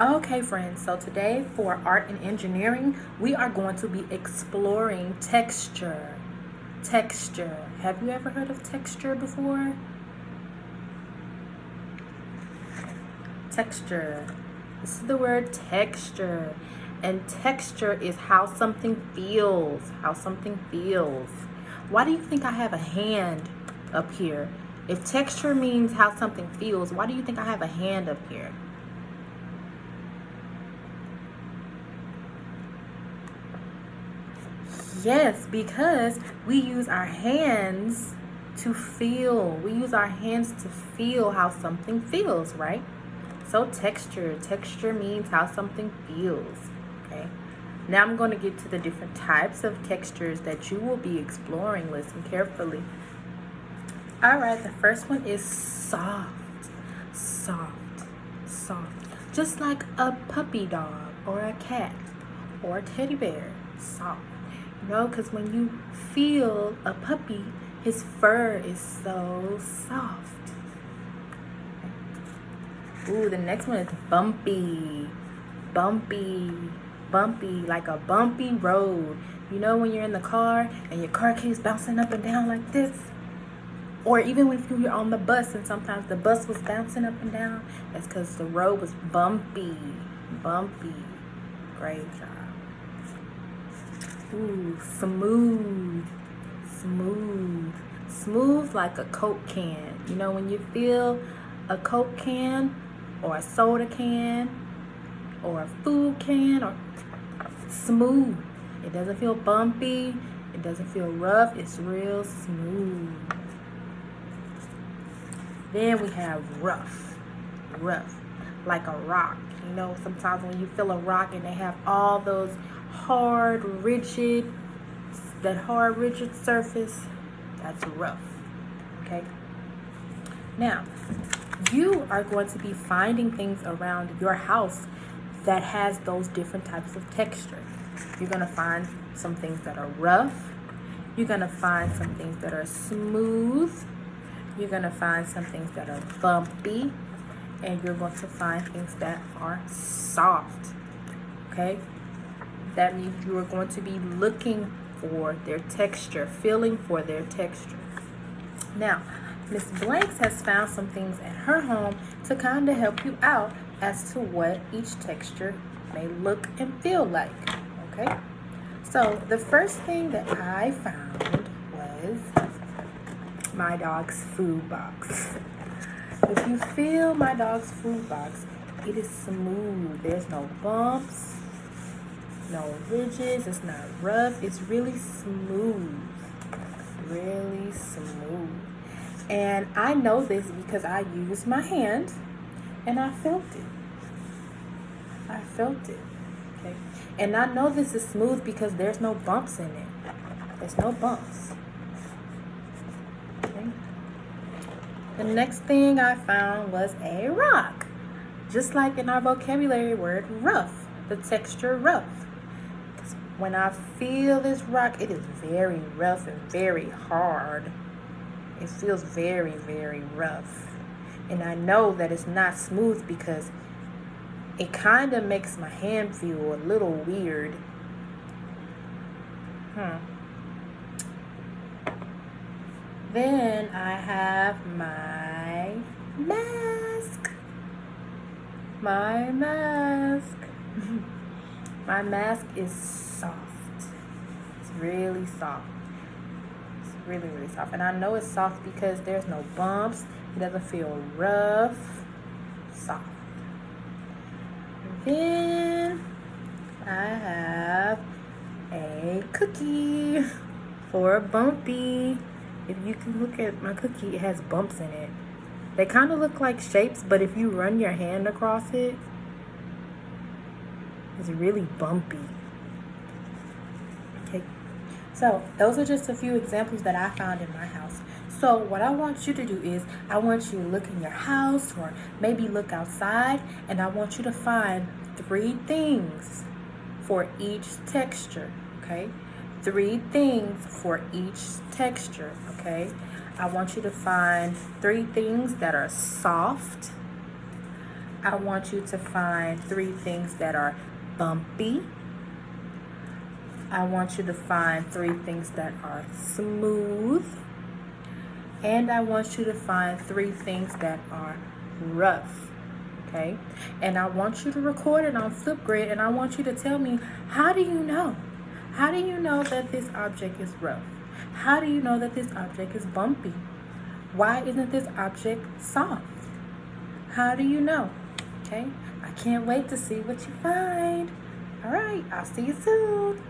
Okay, friends, so today for art and engineering, we are going to be exploring texture. Texture. Have you ever heard of texture before? Texture. This is the word texture. And texture is how something feels. How something feels. Why do you think I have a hand up here? If texture means how something feels, why do you think I have a hand up here? Yes, because we use our hands to feel. We use our hands to feel how something feels, right? So texture means how something feels, okay? Now I'm going to get to the different types of textures that you will be exploring. Listen carefully. All right, the first one is soft. Soft. Soft. Just like a puppy dog or a cat or a teddy bear. Soft. Because when you feel a puppy, his fur is so soft. Ooh, the next one is bumpy. Bumpy. Bumpy, like a bumpy road. You know when you're in the car and your car keeps bouncing up and down like this? Or even if you're on the bus and sometimes the bus was bouncing up and down, that's because the road was bumpy. Bumpy. Great job. Ooh, smooth. Smooth. Smooth like a Coke can. You know when you feel a Coke can or a soda can or a food can, or smooth. It doesn't feel bumpy. It doesn't feel rough. It's real smooth. Then we have rough. Rough. Like a rock. You know, sometimes when you feel a rock and they have all those hard, rigid surface, that's rough. Okay? Now, you are going to be finding things around your house that has those different types of texture. You're going to find some things that are rough. You're going to find some things that are smooth. You're going to find some things that are bumpy. And you're going to find things that are soft. Okay? That means you are going to be looking for their texture, feeling for their texture. Now, Miss Blanks has found some things at her home to kind of help you out as to what each texture may look and feel like. Okay? So, the first thing that I found was my dog's food box. If you feel my dog's food box, it is smooth. There's no bumps, no ridges. It's not rough. It's really smooth. Really smooth. And I know this because I used my hand and I felt it. I felt it. Okay. And I know this is smooth because there's no bumps in it. There's no bumps. Okay. The next thing I found was a rock. Just like in our vocabulary word, rough. The texture rough. When I feel this rock, it is very rough and very hard. It feels very, very rough. And I know that it's not smooth because it kind of makes my hand feel a little weird. Then I have my mask. My mask. My mask is soft. It's really soft. It's really, really soft. And I know it's soft because there's no bumps. It doesn't feel rough. Soft. Then I have a cookie for bumpy. If you can look at my cookie, it has bumps in it. They kind of look like shapes, but if you run your hand across it, it's really bumpy. Okay, so those are just a few examples that I found in my house. So what I want you to do is I want you to look in your house or maybe look outside, and I want you to find 3 things for each texture, okay? 3 things for each texture, okay? I want you to find 3 things that are soft, I want you to find 3 things that are bumpy. I want you to find 3 things that are smooth. And I want you to find 3 things that are rough. Okay? And I want you to record it on Flipgrid, and I want you to tell me, how do you know? How do you know that this object is rough? How do you know that this object is bumpy? Why isn't this object soft? How do you know? Okay? I can't wait to see what you find. All right, I'll see you soon.